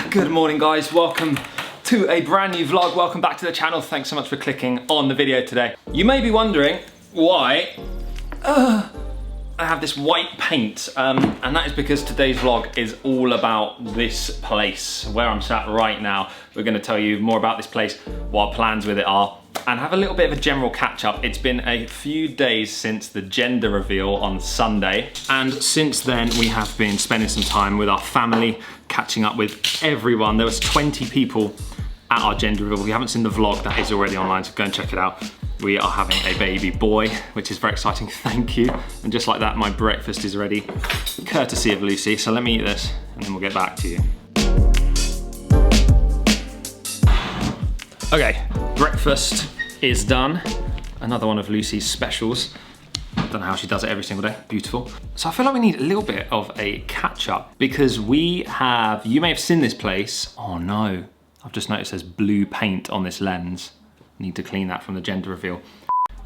Good morning guys, welcome to a brand new vlog. Welcome back to the channel. Thanks so much for clicking on the video today. You may be wondering why I have this white paint and that is because today's vlog is all about this place where I'm sat right now. We're going to tell you more about this place, what our plans with it are, and have a little bit of a general catch up. It's been a few days since the gender reveal on Sunday, and since then we have been spending some time with our family, catching up with everyone. There was 20 people at our gender reveal. If you haven't seen the vlog, that is already online, so go and check it out. We are having a baby boy, which is very exciting, thank you. And just like that, my breakfast is ready, courtesy of Lucy. So let me eat this and then we'll get back to you. Okay, breakfast is done. Another one of Lucy's specials. Don't know how she does it every single day, beautiful. So I feel like we need a little bit of a catch up because we have, you may have seen this place. Oh no, I've just noticed there's blue paint on this lens. Need to clean that from the gender reveal.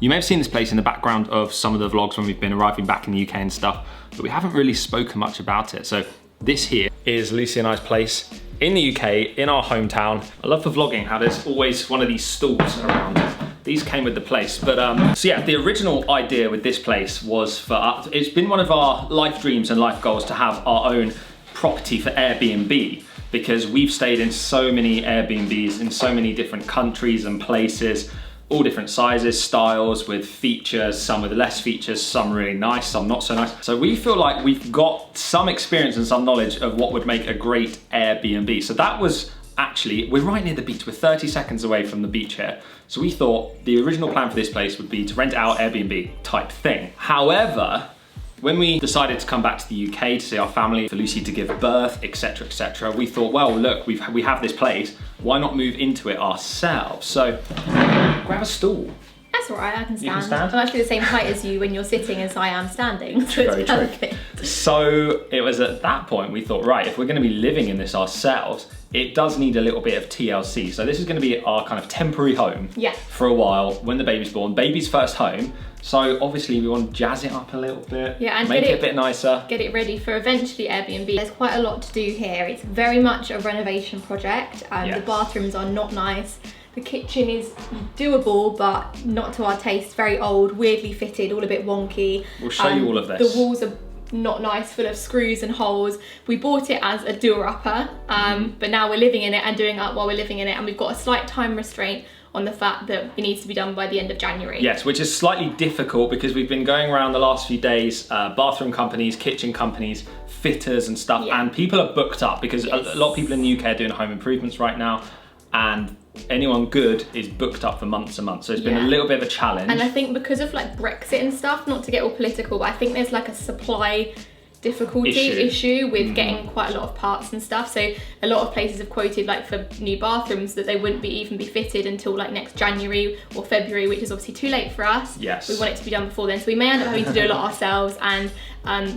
You may have seen this place in the background of some of the vlogs when we've been arriving back in the UK and stuff, but we haven't really spoken much about it. So this here is Lucy and I's place in the UK, in our hometown. I love for vlogging how there's always one of these stalls around. These came with the place, but so yeah, the original idea with this place was for us, it's been one of our life dreams and life goals to have our own property for Airbnb, because we've stayed in so many Airbnbs in so many different countries and places, all different sizes, styles, with features, some with less features, some really nice, some not so nice. So we feel like we've got some experience and some knowledge of what would make a great Airbnb. So that was actually, we're right near the beach, we're 30 seconds away from the beach here. So we thought the original plan for this place would be to rent out Airbnb type thing. However, when we decided to come back to the UK to see our family, for Lucy to give birth, etc., we thought, well, look, we have this place, why not move into it ourselves? So, grab a stool. That's all right, I can stand. You can stand? I'm actually the same height as you when you're sitting as I am standing, so it's perfect. So it was at that point we thought, right, if we're gonna be living in this ourselves, it does need a little bit of TLC. So this is gonna be our kind of temporary home for a while when the baby's born, baby's first home. So obviously we want to jazz it up a little bit, and make it a bit nicer. Get it ready for eventually Airbnb. There's quite a lot to do here. It's very much a renovation project. The bathrooms are not nice. The kitchen is doable, but not to our taste. Very old, weirdly fitted, all a bit wonky. We'll show you all of this. The walls are not nice, full of screws and holes. We bought it as a doer-upper, but now we're living in it and doing it up while we're living in it, and we've got a slight time restraint on the fact that it needs to be done by the end of January. Yes, which is slightly difficult because we've been going around the last few days, bathroom companies, kitchen companies, fitters and stuff, and people are booked up because a lot of people in the UK are doing home improvements right now, and anyone good is booked up for months and months. So it's been a little bit of a challenge. And I think because of like Brexit and stuff, not to get all political, but I think there's like a supply difficulty issue with getting quite a lot of parts and stuff. So a lot of places have quoted like for new bathrooms that they wouldn't even be fitted until like next January or February, which is obviously too late for us. Yes. We want it to be done before then. So we may end up having to do a lot ourselves and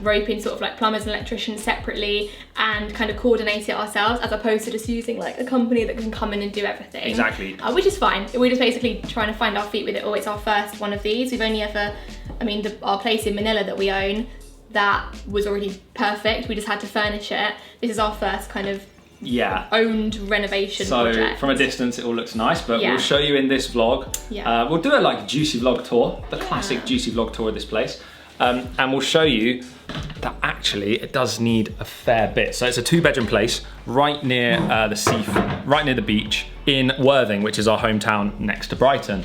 rope in sort of like plumbers and electricians separately and kind of coordinate it ourselves, as opposed to just using like a company that can come in and do everything. Exactly. Which is fine. We're just basically trying to find our feet with it. Oh, it's our first one of these. We've only ever, our place in Manila that we own, that was already perfect. We just had to furnish it. This is our first kind of owned renovation project. From a distance it all looks nice, but we'll show you in this vlog. We'll do a like juicy vlog tour, the classic juicy vlog tour of this place. And we'll show you that actually it does need a fair bit. So it's a 2-bedroom place right near the sea, right near the beach in Worthing, which is our hometown next to Brighton.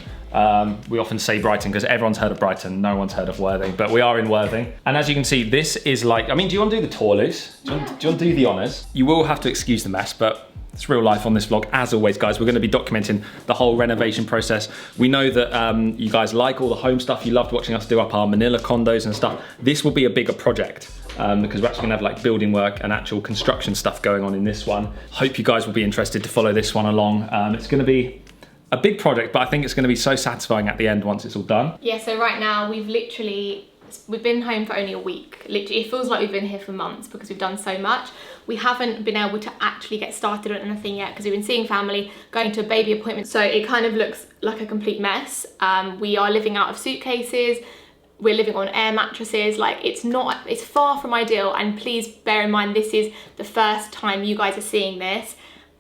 We often say Brighton because everyone's heard of Brighton, no one's heard of Worthing, but we are in Worthing. And as you can see, this is like, do you want to do the tour, Luce? Do you want to do the honours? You will have to excuse the mess, but it's real life on this vlog. As always, guys, we're going to be documenting the whole renovation process. We know that you guys like all the home stuff. You loved watching us do up our Manila condos and stuff. This will be a bigger project because we're actually going to have like building work and actual construction stuff going on in this one. Hope you guys will be interested to follow this one along. It's going to be a big project, but I think it's going to be so satisfying at the end once it's all done. Yeah, so right now we've been home for only a week. Literally, it feels like we've been here for months because we've done so much. We haven't been able to actually get started on anything yet because we've been seeing family, going to a baby appointment. So it kind of looks like a complete mess. We are living out of suitcases. We're living on air mattresses. Like, it's far from ideal. And please bear in mind, this is the first time you guys are seeing this,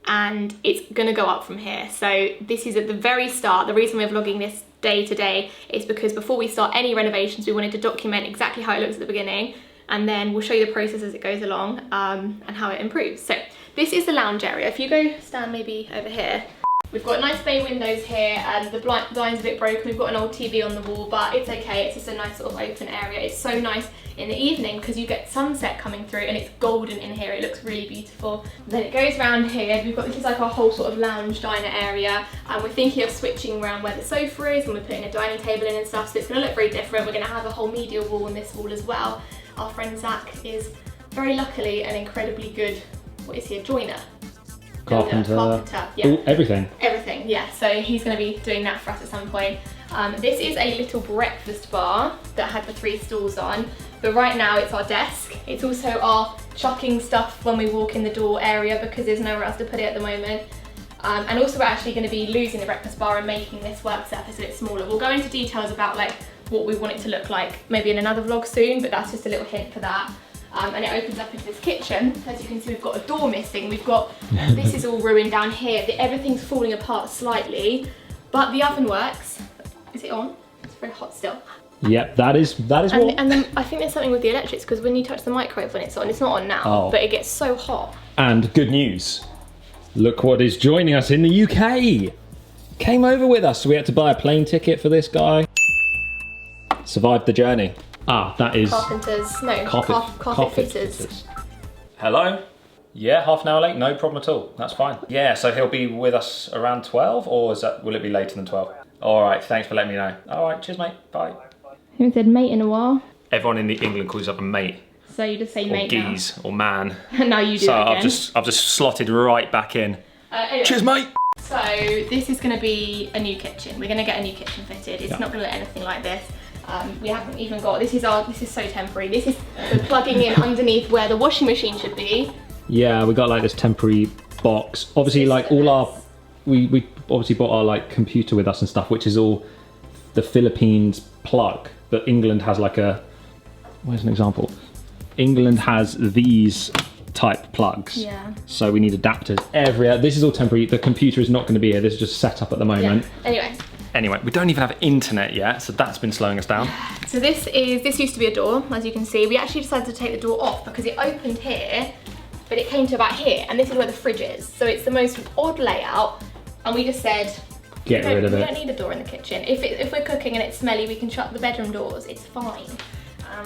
and it's gonna go up from here. So this is at the very start. The reason we're vlogging this day to day is because before we start any renovations, we wanted to document exactly how it looks at the beginning, and then we'll show you the process as it goes along, and how it improves. So this is the lounge area. If you go stand maybe over here, we've got nice bay windows here, and the blind's a bit broken. We've got an old TV on the wall, but it's okay. It's just a nice sort of open area. It's so nice in the evening because you get sunset coming through, and it's golden in here. It looks really beautiful. Then it goes around here. This is like our whole sort of lounge diner area, and we're thinking of switching around where the sofa is, and we're putting a dining table in and stuff, so it's gonna look very different. We're gonna have a whole media wall on this wall as well. Our friend Zach is very luckily an incredibly good, what is he, a joiner? Carpenter, yeah. Ooh, everything, yeah. So he's going to be doing that for us at some point. This is a little breakfast bar that had the 3 stools on, but right now it's our desk. It's also our chucking stuff when we walk in the door area because there's nowhere else to put it at the moment. And also we're actually going to be losing the breakfast bar and making this work surface a bit smaller. We'll go into details about like what we want it to look like maybe in another vlog soon, but that's just a little hint for that. And it opens up into this kitchen. As you can see, we've got a door missing. We've got, this is all ruined down here. Everything's falling apart slightly, but the oven works. Is it on? It's very hot still. Yep, that is what. And then I think there's something with the electrics, because when you touch the microwave when it's on not on now, but it gets so hot. And good news, look what is joining us in the UK. Came over with us, so we had to buy a plane ticket for this guy. Survived the journey. Ah, that is... carpet fitters. Hello? Yeah, half an hour late, no problem at all. That's fine. Yeah, so he'll be with us around 12, or will it be later than 12? All right, thanks for letting me know. All right, cheers, mate. Bye. I haven't said mate in a while. Everyone in England calls up a mate. So you just say mate now. Or geez, or man. Now you do so again. I've just slotted right back in. Anyway. Cheers, mate. So this is going to be a new kitchen. We're going to get a new kitchen fitted. It's not going to look anything like this. We haven't even got, this is so temporary. This is the plugging in underneath where the washing machine should be. Yeah, we got like this temporary box. Obviously, like all our, we obviously brought our like computer with us and stuff, which is all the Philippines plug. But England has like a, where's an example? England has these type plugs. Yeah. So we need adapters everywhere. This is all temporary. The computer is not going to be here. This is just set up at the moment. Yeah. Anyway, we don't even have internet yet, so that's been slowing us down. So this used to be a door, as you can see. We actually decided to take the door off because it opened here, but it came to about here, and this is where the fridge is. So it's the most odd layout, and we just said, get rid of it. We don't need a door in the kitchen. If we're cooking and it's smelly, we can shut the bedroom doors. It's fine.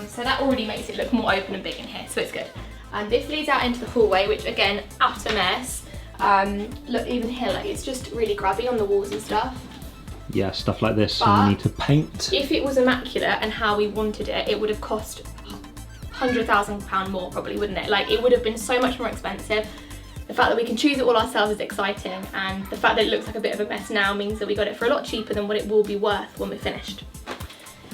So that already makes it look more open and big in here, so it's good. And this leads out into the hallway, which again, utter mess. Look, even here, like it's just really grubby on the walls and stuff. Yeah, stuff like this, so we need to paint. If it was immaculate and how we wanted it, it would have cost £100,000 more probably, wouldn't it? Like, it would have been so much more expensive. The fact that we can choose it all ourselves is exciting, and the fact that it looks like a bit of a mess now means that we got it for a lot cheaper than what it will be worth when we're finished.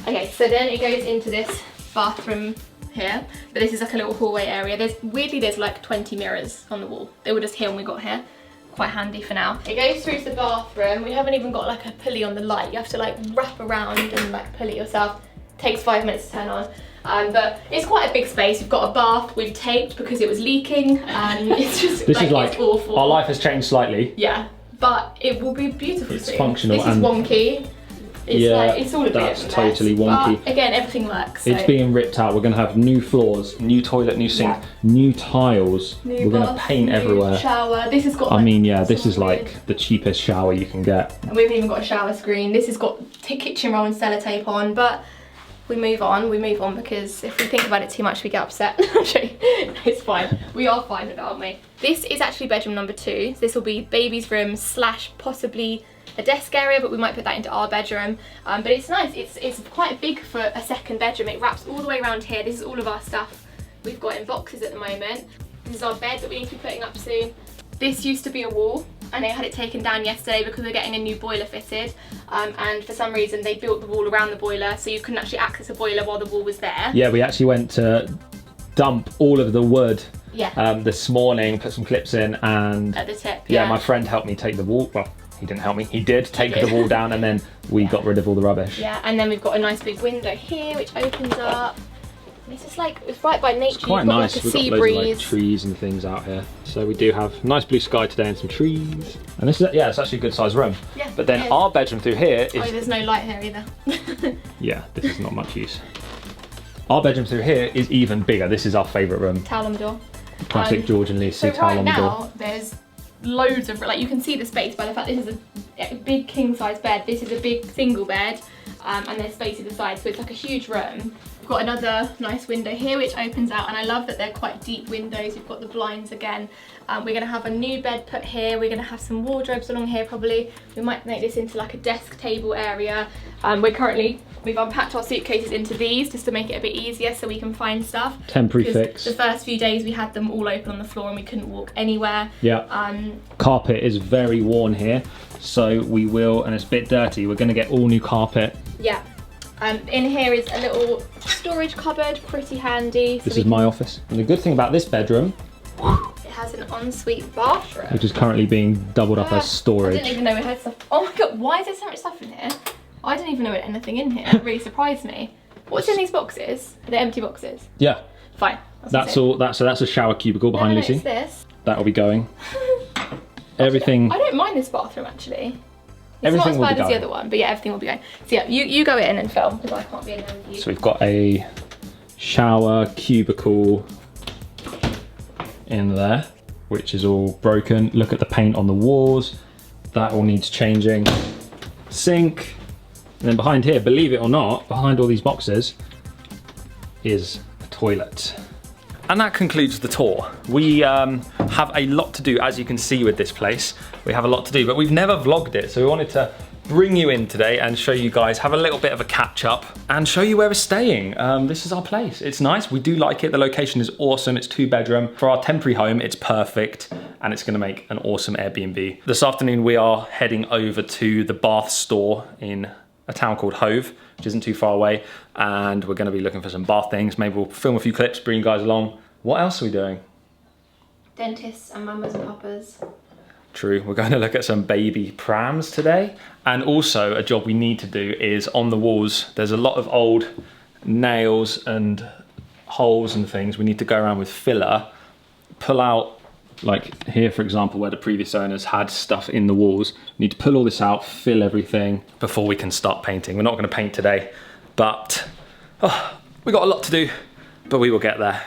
Okay, so then it goes into this bathroom here, but this is like a little hallway area. Weirdly, there's like 20 mirrors on the wall. They were just here when we got here. Quite handy for now. It goes through to the bathroom. We haven't even got like a pulley on the light. You have to like wrap around and like pull it yourself. Takes 5 minutes to turn on. But it's quite a big space. We've got a bath we've taped because it was leaking, and it's just this is like it's awful. Our life has changed slightly. Yeah, but it will be beautiful It's soon. functional. This is wonky. It's like, it's all a bit of a mess, totally wonky. But again, everything works. So. It's being ripped out. We're going to have new floors, new toilet, new sink, new tiles. We're going to paint everywhere. Shower. This has got. I mean, yeah, this is like the cheapest shower you can get. And we've even got a shower screen. This has got kitchen roll and sellotape on, but we move on because if we think about it too much, we get upset. It's fine. We are fine with it, aren't we? This is actually bedroom number 2. This will be baby's room / possibly a desk area, but we might put that into our bedroom. But it's nice. It's quite big for a second bedroom. It wraps all the way around here. This is all of our stuff we've got in boxes at the moment. This is our bed that we need to be putting up soon. This used to be a wall, and they had it taken down yesterday because we're getting a new boiler fitted, and for some reason they built the wall around the boiler so you couldn't actually access the boiler while the wall was there. Yeah, we actually went to dump all of the wood this morning, put some clips in, and at the tip, yeah, my friend helped me take the wall, well, he didn't help me. He did take the wall down, and then we got rid of all the rubbish. Yeah, and then we've got a nice big window here which opens up. It's just like, it's right by nature. It's quite nice. Like a We've sea got loads breeze. of like trees and things out here. So we do have nice blue sky today and some trees. And this is, yeah, it's actually a good sized room. Yeah, but then our bedroom through here is... Oh, there's no light here either. Yeah, this is not much use. Our bedroom through here is even bigger. This is our favourite room. Towel on the door. Classic George and Lucy so towel on the door. right now, there's loads of, like, you can see the space by the fact this is a big king size bed. This is a big single bed, and there's space either side, so it's like a huge room. We've got another nice window here which opens out, and I love that they're quite deep windows. We've got the blinds again. We're gonna have a new bed put here. We're gonna have some wardrobes along here probably. We might make this into like a desk table area. We've unpacked our suitcases into these just to make it a bit easier so we can find stuff. Temporary fix. The first few days we had them all open on the floor and we couldn't walk anywhere. Yeah. Carpet is very worn here, so we will, and it's a bit dirty, we're gonna get all new carpet. Yeah. In here is a little storage cupboard, pretty handy. This is my office. And the good thing about this bedroom, it has an ensuite bathroom. which is currently being doubled up as storage. I didn't even know we had stuff. Oh my god, why is there so much stuff in here? I didn't even know there was anything in here. It really surprised me. What's in these boxes? Are they empty boxes? Yeah. Fine. That's all. So that's a shower cubicle behind Lucy. It's this. That'll be going. Everything. I don't mind this bathroom actually. It's Everything not as will be bad as the going. other one, but yeah, everything will be going. So yeah, you go in and film because I can't be in there with you. So we've got a shower cubicle in there, which is all broken. Look at the paint on the walls. That all needs changing. Sink. And then behind here, believe it or not, behind all these boxes is a toilet. And that concludes the tour. We have a lot to do, as you can see with this place. We have a lot to do, but we've never vlogged it, so we wanted to bring you in today and show you guys, have a little bit of a catch up and show you where we're staying. This is our place. It's nice, we do like it. The location is awesome. It's 2-bedroom. For our temporary home, it's perfect, and it's gonna make an awesome Airbnb. This afternoon, we are heading over to the Bath store in a town called Hove, which isn't too far away, and we're gonna be looking for some bath things. Maybe we'll film a few clips, bring you guys along. What else are we doing? Dentists and mamas and papas. True, we're going to look at some baby prams today. And also a job we need to do is on the walls, there's a lot of old nails and holes and things. We need to go around with filler, pull out, like here for example, where the previous owners had stuff in the walls. We need to pull all this out, fill everything before we can start painting. We're not going to paint today, but we got a lot to do, but we will get there.